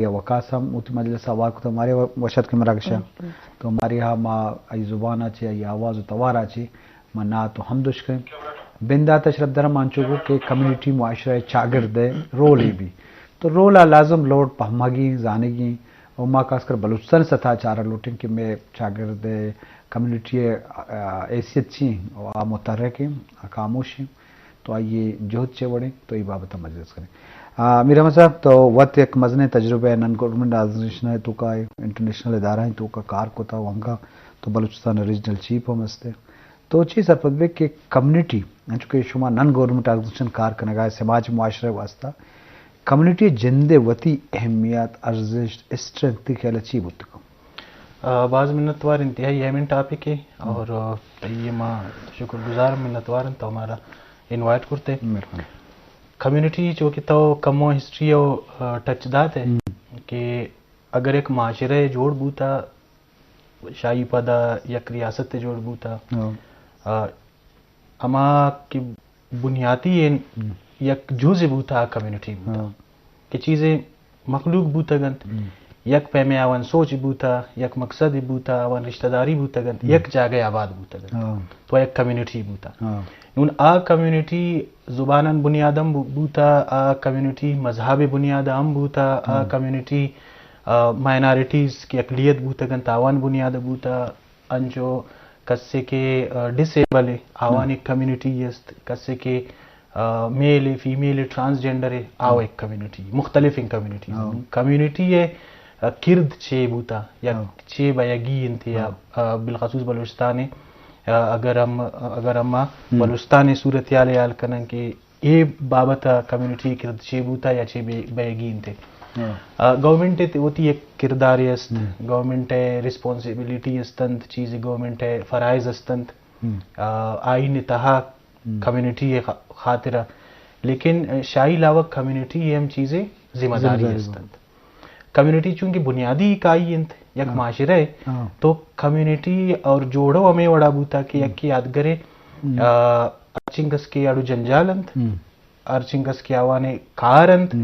یا وقاسم اوتی مجلس آواز کو ہمارے وشد کے مراکشہ تو ہماری ہاں ماں ای زبان آچے ای آواز و توار آچے منا تو حمدش کریں بندہ تشرف درم آنچو کو کہ کمیونٹی معاشرہ چاگرد رول بھی تو رول لازم لوڈ پہمگی زانگی اور ماں خاص کر بلوچستان سطح چارہ لوٹیں کہ میں چاگرد کمیونٹی حیثیت چیں اور متحرک ہیں خاموش ہیں تو آئیے جہد چے وڑیں تو یہ بابت مجلس کریں. میر احمد صاحب تو وقت ایک مزنے تجربہ ہے نان گورنمنٹ آرگنائزیشن ہے تو کا انٹرنیشنل ادارہ ہے تو کا کار کو تھا وہاں کا تو بلوچستان ریجنل چیف ہم ہستے تو چیز سرپدے کہ کمیونٹی چونکہ شما نان گورنمنٹ آرگنائزیشن کار کنگا ہے سماج معاشرے واسطہ کمیونٹی جندے وتی اہمیت ارزش اسٹرینتھ خیال اچھی بت کو بعض منتوار انتہائی اہم ٹاپک ہے اور یہ ماں شکر گزار منتوار تو ہمارا انوائٹ کرتے کمیونٹی جو کہ تو کمو ہسٹری اور ٹچ دات ہے کہ اگر ایک معاشرے جوڑ بوتا شاہی پدا یک ریاست جوڑ بوتا اما کی بنیادی یک جزء بوتا کمیونٹی بوتا کہ چیزیں مخلوق بوتا گنت یک پیمے آوان سوچ بوتا یک مقصد بوتا آوان رشتہ داری بوتا گنت یک جاگہ آباد بوتا گنت تو ایک کمیونٹی بوتا نون آ کمیونٹی زبانن بنیادم بوتا آ کمیونٹی مذہب بنیادم بوتا آ کمیونٹی مائنارٹیز کی اقلیت بوتا گن آوان بنیاد بوتا انچو کسے کے ڈسیبل آوان ایک کمیونٹی است کسے کے میل فیمیل ٹرانسجینڈر آو ایک کمیونٹی مختلف ان کمیونٹی کمیونٹی ہے کرد چھ بوتا یا چھ بیگی انتیا بالخصوص بلوچستان اگر ہم بلوچستان صورتحال حال کریں کہ یہ بابت کمیونٹی کرد چھ بوتا یا چھ بیگی انتے گورنمنٹ ہوتی ایک کردار است گورنمنٹ ہے رسپانسبلٹی استند چیز گورنمنٹ ہے فرائض استند آئین تہا کمیونٹی خاطرہ لیکن شاہی علاوہ کمیونٹی ہم چیزیں ذمہ داری استند کمیونٹی چونکہ بنیادی اکائی انت یک معاشرہ ہے تو کمیونٹی اور جوڑو ہمیں وڑا بوتا کہ یک یادگرے ارچنگس کے اڑو جنجال انت ارچنگس کے آوانے کار انت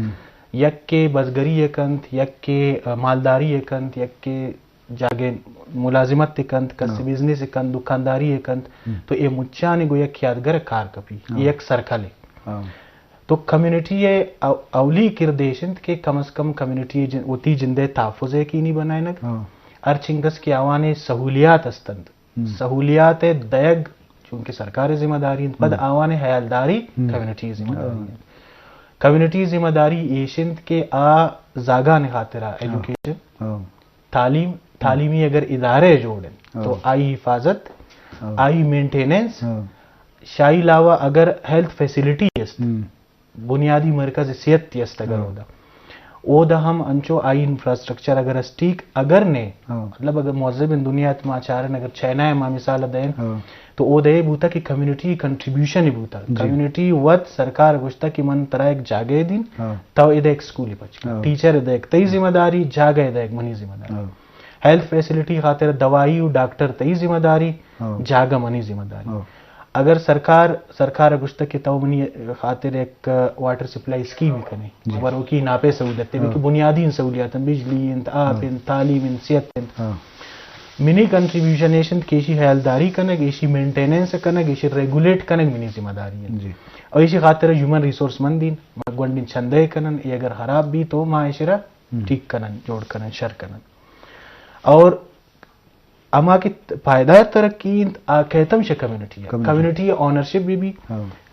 یک کے بزگری اکنت یک کے مالداری اکنت یک کے جاگے ملازمت اکنت کسی بزنس اکنت دکانداری اکنت تو یہ مچانے گو یک یادگر کار کپی یک سرکل ہے تو کمیونٹی ہے اولی کردیشنت کہ کم از کم کمیونٹی ہوتی جندے تحفظ ہے کی نہیں بنائے نگ ارچنگس کے آوانے سہولیات استند سہولیات دیگ چونکہ سرکار ذمہ داری پد آوانے حیالداری کمیونٹی ذمہ داری کمیونٹی ذمہ داری ایشنت کے آ زاگا نے خاطرہ ایجوکیشن تعلیمی اگر ادارے جوڑیں تو آئی حفاظت آئی مینٹیننس شاہی علاوہ اگر ہیلتھ فیسلٹی است بنیادی مرکز صحت است اگر ہوگا او دا ہم انچو آئی انفراسٹرکچر اگر اسٹیک اگر نے مطلب اگر معذب ان دنیا اتما چارن اگر چائنا ہے ما مثال دین تو او دے بوتا کہ کمیونٹی کنٹریبیوشن ہی بوتا کمیونٹی وقت سرکار گوشتا کہ من ترا ایک جاگے دن تو ادھے ایک سکولی پچ ٹیچر ادھے ایک تئی ذمہ داری جاگے ادھے ایک منی ذمہ داری ہیلتھ فیسلٹی خاطر دوائی و ڈاکٹر تئی ذمہ داری جاگا منی ذمہ داری اگر سرکار گوشتا کہ تو منی خاطر ایک واٹر سپلائی اسکیم کنے ورو کی ناپے سہولت ہے کہ بنیادی سہولیات بجلی انت آب انت تعلیم انت صحت انت منی کنٹریبیوشن ایشن کیشی حیالداری کنگ ایشی مینٹیننس کنگ ایشی ریگولیٹ کنگ منی ذمہ داری ہے اور ایشی خاطر ہیومن ریسورس مندین گونڈین چھندے کنن یہ اگر خراب بھی تو معاشرہ ٹھیک کنن جوڑ کنن شر کنن اور اما کی پائیدار ترقی کہتم شے کمیونٹی ہے کمیونٹی آنرشپ بھی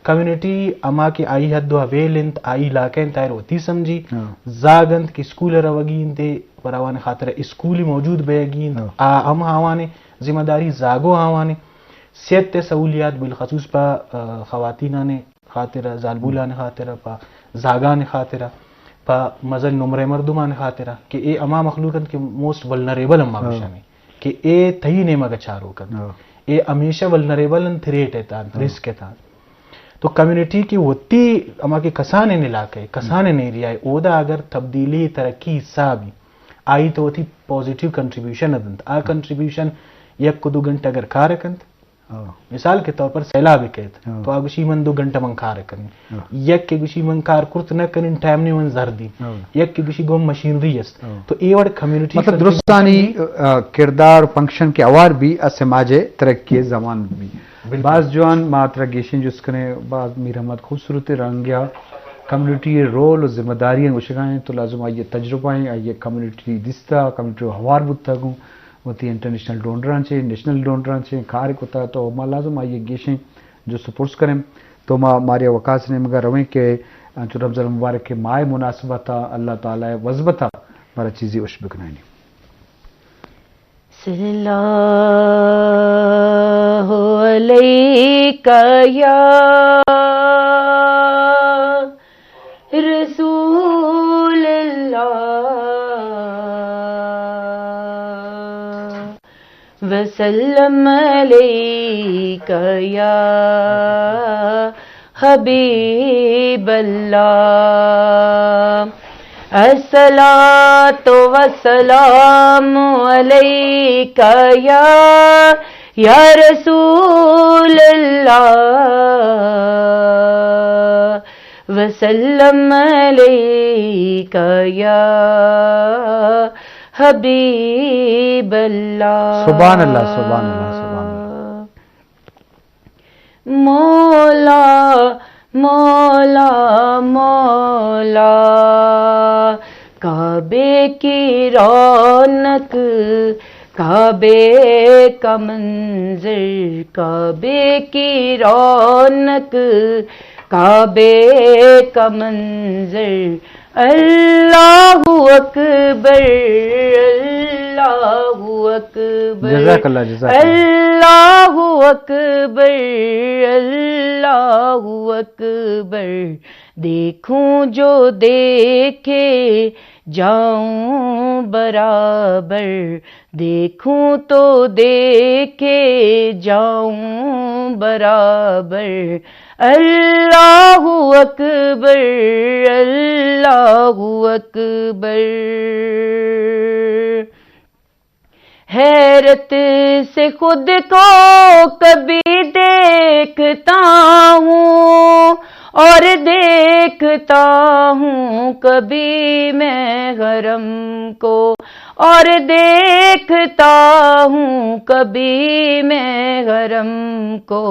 کمیونٹی اما کی آئی حد و حویل انت آئی علاقہ انتائر ہوتی سمجھی زاگنت کی اسکول روگی انتے پراوانے خاطر اسکولی موجود بیگی انت ہم آوانے ذمہ داری زاگو آوانے صحت سہولیات بالخصوص پا خواتینانے خاطرہ زالبولانے خاطرہ پا زاگانے خاطرہ پا مزل نمرے مردمان خاطرہ کہ اے اما مخلوقات کے موسٹ ولنریبل اما بشانے کہ اے تہی نیمہ کا چارو کن اے ہمیشہ ولنریبل ان تھریٹ ہے رسک ہے تو کمیونٹی کی ہوتی اما کے کسانے علاقے کسانے نہیں رہا ہے اودا اگر تبدیلی ترقی حصہ بھی آئی تو ہوتی پوزیٹیو کنٹریبیوشن ادنت آ کنٹریبیوشن یک کو 2 گھنٹہ اگر کارکنت مثال کے طور پر سیلاب کہت تو اگشی من 2 گھنٹہ من کار کرن یک کے گشی من کار کرت نہ کرن ٹائم نے من زر دی یک کے گشی گوم مشینری است تو ایوڑ کمیونٹی مطلب درستانی کردار فنکشن کے اوار بھی سماج ترقی زمان بھی بعض جوان ماترا گیشن جس کنے بعض میر احمد خوبصورت رنگیا کمیونٹی رول اور ذمہ داریاں گوشگائیں تو لازم آئیے تجربائیں آئیے کمیونٹی دستا کمیونٹی ہوار بودتا گوں وتی انٹرنیشنل ڈونڈران چھے نیشنل ڈونڈران چھے کھارے کوتا تو ما لازم آئیے گیشیں جو سپورٹس کریں تو ما ماریا وقاص نے مگر رویں کہ چو رمضان المبارک کے مائے مناسبتا اللہ تعالی وزبتا مارا چیزی اش بکنائنی صلی اللہ علیکہ یا رسول اللہ وسلم علیکہ یا حبیب اللہ الصلاۃ والسلام علیکہ یا رسول اللہ وسلم علیکہ یا حبیب اللہ سبحان اللہ سبحان اللہ سبحان اللہ مولا مولا مولا کعبے کی رونق کعبے کا منظر کعبے کی رونق کعبے کا منظر اللہ اکبر اللہ اکبر جزاک اللہ جزاک اللہ اللہ اکبر اللہ اکبر دیکھوں جو دیکھے جاؤں برابر دیکھوں تو دیکھے جاؤں برابر اللہ اکبر اللہ اکبر حیرت سے خود کو کبھی دیکھتا ہوں اور دیکھتا ہوں کبھی میں حرم کو اور دیکھتا ہوں کبھی میں حرم کو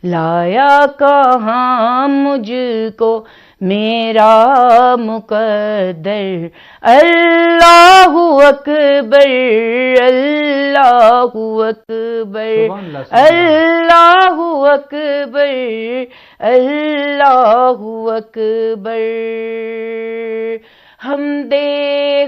لایا کہاں مجھ کو میرا مقدر اللہ اکبر اللہ اکبر اللہ اکبر اللہ اکبر حمد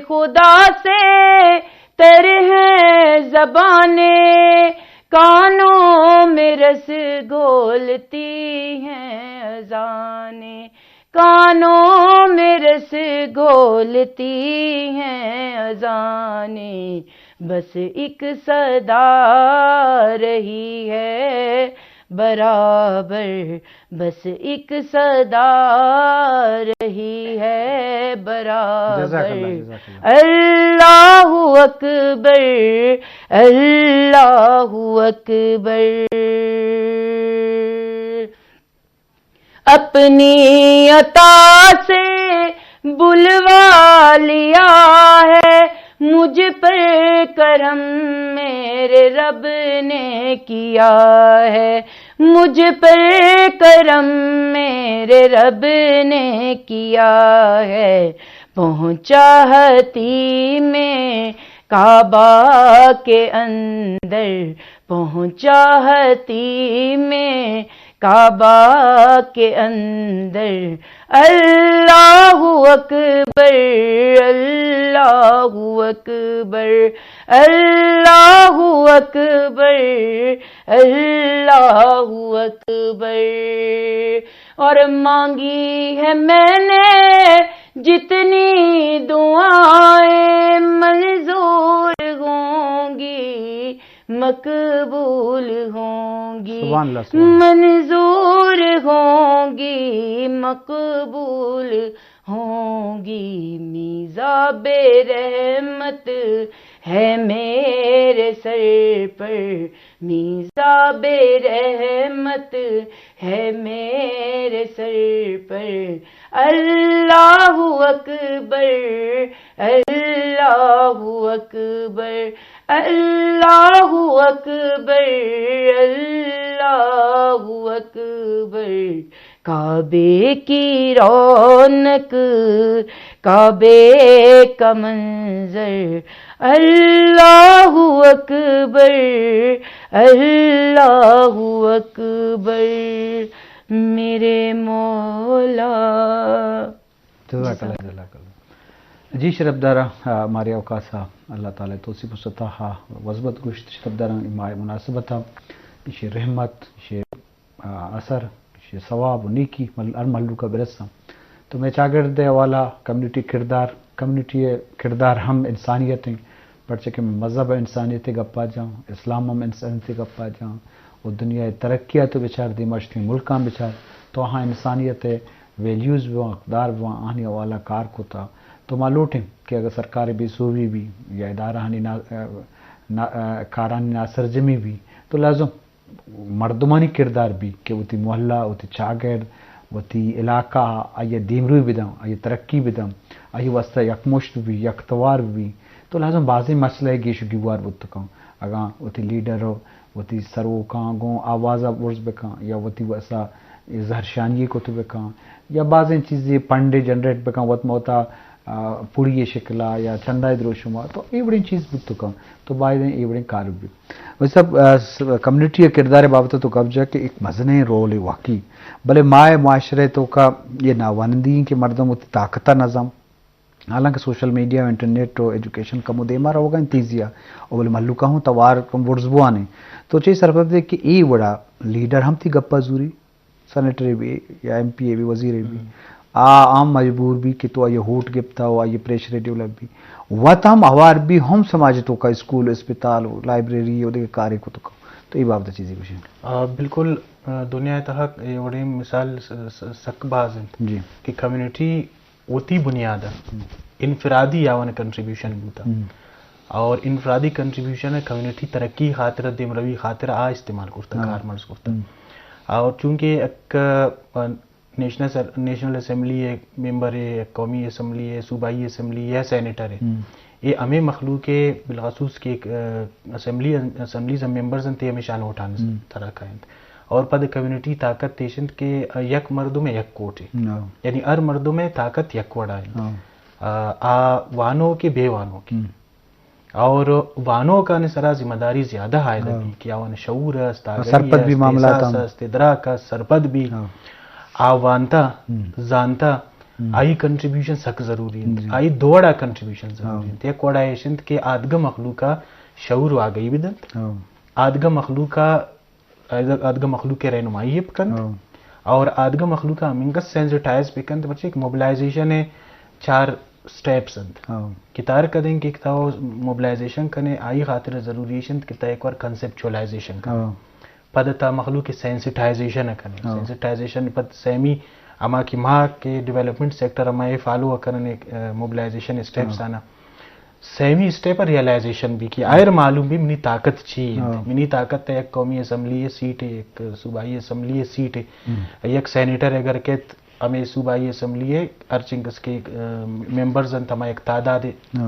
خدا سے تر ہیں زبانیں کانوں میں رس گھولتی ہیں اذانیں کانوں میں رس گھولتی ہیں اذانیں بس ایک صدا رہی ہے برابر بس ایک صدا رہی ہے برابر اللہ اکبر اللہ اکبر اپنی عطا سے بلوا لیا ہے مجھ پر کرم میرے رب نے کیا ہے مجھ پر کرم میرے رب نے کیا ہے پہنچا حتیم میں کعبہ کے اندر پہنچا حتیم میں کعبہ کے اندر اللہ اکبر اللہ اکبر اللہ اکبر اللہ اکبر اور مانگی ہے میں نے جتنی دعائیں منظور ہوں گی مقبول ہوں گی منظور ہوں گی مقبول ہوگی میزاب رحمت ہے میرے سر پر، میزاب رحمت ہے میرے سر پر، اللہ اکبر اللہ اکبر اللہ اکبر اللہ اکبر، کعبے کی رونق کعبے کا منظر، اللہ اکبر اللہ اکبر میرے مولا۔ جزاک اللہ جزاک اللہ۔ جی شرف دارا ہمارے اوقات سا اللہ تعالیٰ توصیف و سطح وزبت گوشت شرف دارا مناسبت یہ رحمت یہ اثر یہ ثواب و نیکی ہر محلو کا برسہ تو میں چاگرد والا کمیونٹی کردار ہم انسانیتیں پڑھ کہ مذہب انسانیت گپا جاؤں، اسلام ہم انسانیت گپا جاؤں، وہ دنیا ترقیات تو بچار دیمش تھی ملکاں بچار تو ہاں انسانیت ویلیوز بھی اقدار بھی آنے والا کار کو تھا تو معلوم کہ اگر سرکار بھی سووی بھی یا ادارہ کارانی ناسرجمی بھی تو لازم مردمانی کردار بھی کہ وہ تی محلہ وہ تی چاگرد وہ تی علاقہ آئیے دیمروی بدم آئیے ترقی بدم آئیے واسطہ یک مشت بھی یک توار بھی تو لازم بعضی مسئلہ گیشو گیوار بتکاں اگاں وہ تی لیڈر ہو وہ تی سرو کاں گوں آوازہ ورز بکاں یا وہ تی ویسا زہرشانی کو تو بکاں یا بعضیں چیزیں پنڈے جنریٹ بکاں وقت موتا پوڑی شکلا یا چندہ درو شما تو یہ بڑی چیز بھی تو تو بعدیں یہ بڑی کار بھی ویسا کمیونٹی کردار بابت تو قبضہ کہ ایک مزنے رول ہے واقعی بھلے مائے معاشرے تو کا یہ ناوندی کہ مردم ہوتی طاقتہ نظام حالانکہ سوشل میڈیا و انٹرنیٹ و ایجوکیشن کا مدیمہ ہوگا انتیزیا اور بھلے محلو کا ہوں توار کم ورزبوانے تو چاہیے سرفت دے کہ ای بڑا لیڈر ہم تھی گپا زوری سینیٹری بھی یا ایم پی اے بھی وزیر بھی عام مجبور بھی کہ تو یہ ہوٹ گپتا ہو یہ پریشر ڈیولپ بھی وقت ہم اوار بھی ہم سماجتوں کا اسکول اسپتال ہو لائبریری ہو دیکھ کارے کو تو یہ بابت چیزیں کچھ ہیں بالکل دنیا تحق یہ بڑی مثال سک باز ہیں جی کہ کمیونٹی ہوتی بنیاد انفرادی یاون کنٹریبیوشن ہوتا اور انفرادی کنٹریبیوشن ہے کمیونٹی ترقی خاطر دمروی خاطر استعمال کرتا کار مرز کرتا اور چونکہ ایک نیشنل اسمبلی ہے ممبر ہے قومی اسمبلی ہے صوبائی اسمبلی ہے سینیٹر ہے یہ ہمیں مخلوق ہے بالخصوص کے اسمبلیز ممبرز تے ہمیشہ اٹھانے طرح کا اور پد کمیونٹی طاقت تیشند کے یک مردوں میں یک کوٹ ہے یعنی ہر مردوں میں طاقت یک وڑا ہے وانوں کے بے وانوں کی اور وانوں کا نسرا ذمہ داری زیادہ عائد ہے کہ آوان شعور سرپد بھی معاملات استدراک کا سرپد بھی آوانتا زانتا آئی کنٹریبیوشن سک ضروری ہے آئی دوڑا کنٹریبیوشن ضروری ہے ایک وڑا ایشنت کے آدھگا مخلوقہ شعور آگئی بدن آدھگا مخلوق کے رہنمائی پکند اور آدھگا مخلوقہ امنگس سینسٹائز پکند بچے ایک موبلائزیشن ہے 4 سٹیپس کتار کدیں کہ کتاو موبلائزیشن کنے آئی خاطر ضروری ہے کتا ایک اور کنسپچولائزیشن کنے پدتا مخلوق سینسٹائزیشن کنے سینسٹائزیشن پد سیمی اما کی ماں کے ڈیولپمنٹ سیکٹر اما یہ فالو کرنے موبلائزیشن سٹیپس آنا سیمی سٹیپ ریئلائزیشن بھی کی آئر معلوم بھی منی طاقت چاہیے منی طاقت ہے ایک قومی اسمبلی سیٹ ہے ایک صوبائی اسمبلی سیٹ ہے ایک سینیٹر اگر کہ ہمیں صوبائی اسمبلی ہے ارچنگس کے ممبرز انت ہمیں ایک تعداد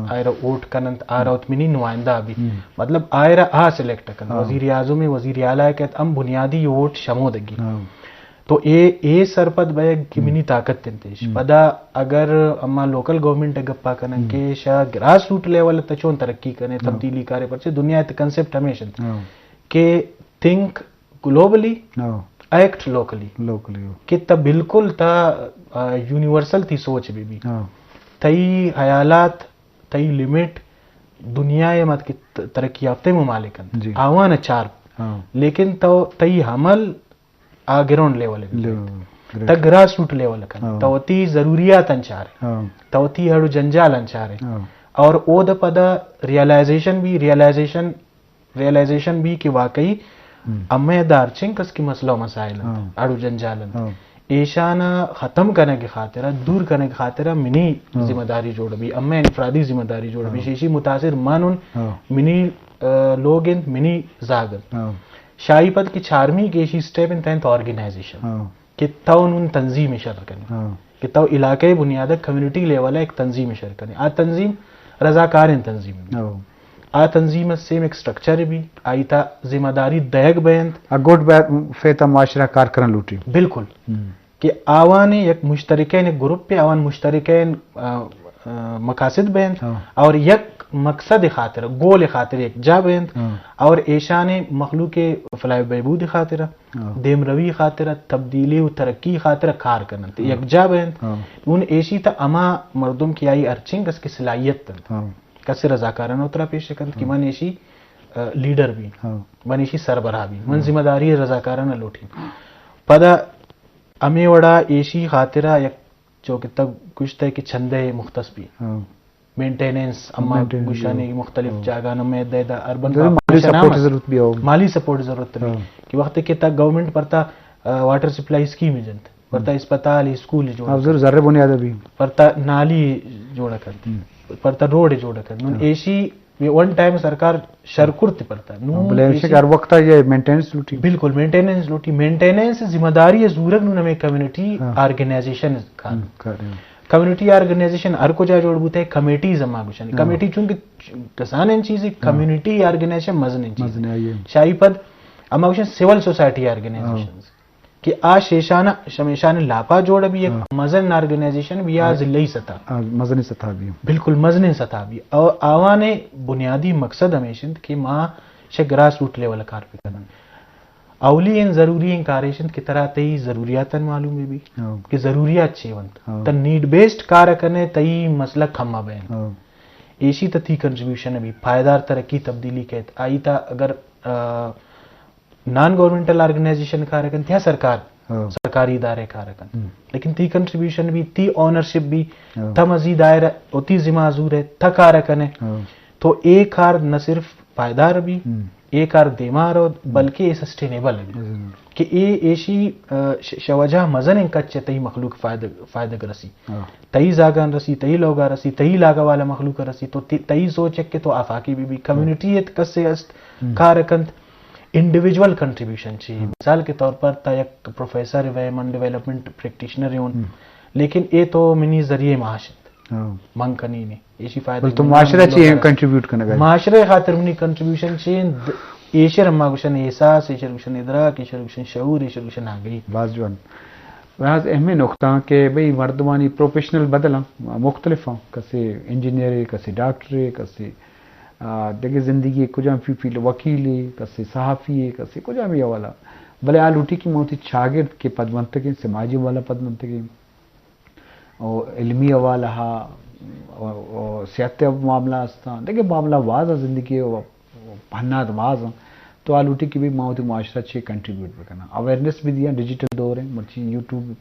آئر ووٹ کننت آرہت منی نمائندہ بھی مطلب آئر سلیکٹ کن وزیر اعظم میں وزیر اعلیٰ کہ ہم بنیادی ووٹ شمو دگی تو اے سرپد بیگ کی منی طاقت تنتیش پدا اگر اما لوکل گورنمنٹ گپا کنن کہ شاہ گراس روٹ لیول تچون ترقی کرنے تبدیلی کارے پرچے دنیا ات کنسپٹ ہمیشہ کہ تھنک گلوبلی ایکٹ لوکلی کہ تا بالکل تا یونیورسل تھی سوچ بھی تئی خیالات تئی لیمٹ دنیا مت کی ترقی یافتہ ممالکن آوان 4 لیکن تو تئی حمل گراؤنڈ لیول تا گراس روٹ لیول کن توتی ضروریات انچارے توتی ہڑو جنجال انچارے اور او دا پدا ریئلائزیشن بھی کہ واقعی امی دار چنگ کس کی مسئلہ و مسائل ہڑو جنجال ایشانہ ختم کرنے کی خاطرہ دور کرنے کی خاطرہ منی ذمہ داری جوڑ بھی اما انفرادی ذمہ داری جوڑ بھی شیشی متاثر مانن منی لوگن منی زاگن شاہی پد کی 4ویں کیشی سٹیپ ان تینت آرگنائزیشن کہ تو ان تنظیم شرکن کہ تو علاقے بنیاد کمیونٹی لیول ایک تنظیم شرکن آ تنظیم رضاکار تنظیم آ تنظیم سیم ایک سٹرکچر بھی آئی تا ذمہ داری دیگ بیند گوٹ فیتا معاشرہ کارکرن لوٹی بالکل کہ آوان ایک مشترکین ایک گروپ پہ آوان مشترکین مقاصد بیند اور یک مقصد خاطر گول خاطر ایک جا بیند اور ایشان مخلوق فلاح بہبود خاطر دیم روی خاطر تبدیلی و ترقی خاطر کار کرنا یک جا بیند ان ایشی تا اما مردم کی آئی ارچنگ اس کی صلاحیت تند کسی رضاکارانہ اترا پیش کند کہ من ایشی لیڈر بھی من ایشی سربراہ بھی من ذمہ داری رضاکارانہ لوٹی پدا امی وڑا ایشی خاطرہ یک جو کہ تک کچھ تے کہ چھندے مختص بھی مینٹیننس اما گوشانی مختلف جاگانوں میں دیدہ اربن مالی سپورٹ ضرورت بھی کہ وقت کہ تک گورنمنٹ پرتا واٹر سپلائی اسکیم جنت پرتا اسپتال اسکول جوڑا ذرے بنیاد بھی پرتا نالی جوڑا کرتی پرتا روڈ جوڑا کرتی نون ایشی ون ٹائم سرکار شرکرت پرتا ہر وقت یہ مینٹیننس لوٹی بالکل مینٹیننس لوٹی مینٹیننس ذمہ داری زورگ نون ہمیں کمیونٹی آرگنائزیشن کمیونٹی آرگنائزیشن ہر کو جا جوڑ بوتے کمیٹی زما گوشن کمیٹی چونکہ کسان ان چیزیں کمیونٹی آرگنائزیشن مزن ان چیزیں شاہی پد اما گوشن سول سوسائٹی آرگنائزیشن کہ آ شیشانہ شمیشان لاپا جوڑ بھی ایک مزن آرگنائزیشن بھی آ ضلعی سطح مزنی سطح بھی بالکل مزن سطح بھی اور آوان بنیادی مقصد ہمیشن کہ ماں شے گراس روٹ لیول کار پہ کرن اولی ان ضروری ان کاریشن کی طرح تئی ضروریاتن معلوم ہے بھی کہ ضروریات چیونت تا نیڈ بیسڈ کار کرنے تئی مسئلہ کھما بین ایشی تا تھی کنٹریبیوشن بھی پائیدار ترقی تبدیلی کہت آئی تا اگر نان گورنمنٹل آرگنائزیشن کارکن تھیا سرکاری ادارے کارکن لیکن تی کنٹریبیوشن بھی تی اونرشپ بھی تھا مزید دائرہ تی ذمہ حضور ہے تھا کارکن ہے تو ایک کار نہ صرف پائیدار بھی ایک کار دیمار ہو بلکہ یہ سسٹینیبل ہے کہ یہ ایشی شوجہ مزن ان کچے تئی مخلوق فائدہ رسی تئی زاگان رسی تئی لوگا رسی تئی لاگا والا مخلوق رسی تو تئی سوچ کے تو آفاقی بھی کمیونٹی کسے است کارکنت انڈیویجول کنٹریبیوشن چاہیے مثال کے طور پر تا یک پروفیسر ویمن ڈیولپمنٹ پریکٹیشنر ہوں لیکن یہ تو منی ذریعے معاشت منگ کنی نے ایسی فائدہ تو معاشرہ چاہیے کنٹریبیوٹ کرنے معاشرے خاطر منی کنٹریبیوشن چاہیے ایشر اما گوشن احساس ایشر گوشن ادراک ایشر گوشن شعور ایشر گوشن آگئی باز جوان وہاں اہمی نقطہ کہ بھئی مردمانی پروفیشنل بدلا مختلف ہوں کسی انجینئر ہے کسی ڈاکٹر ہے کسی دیکھیں زندگی کجا فیلڈ وکیل ہے کسی صحافی ہے کسی کجا بھی والا بلے آلوٹی کی موتی شاگرد کے پد منتقی سماجی والا پد منتقی اور علمی حوالہ اور صحت معاملہ ہستا دیکھیں معاملہ واضح زندگی پہنات واضح تو آلوٹی کی بھی موتی معاشرہ چھ کنٹریبیوٹ کرنا اویئرنیس بھی دیا ڈیجیٹل دور ہے مرچی یوٹیوب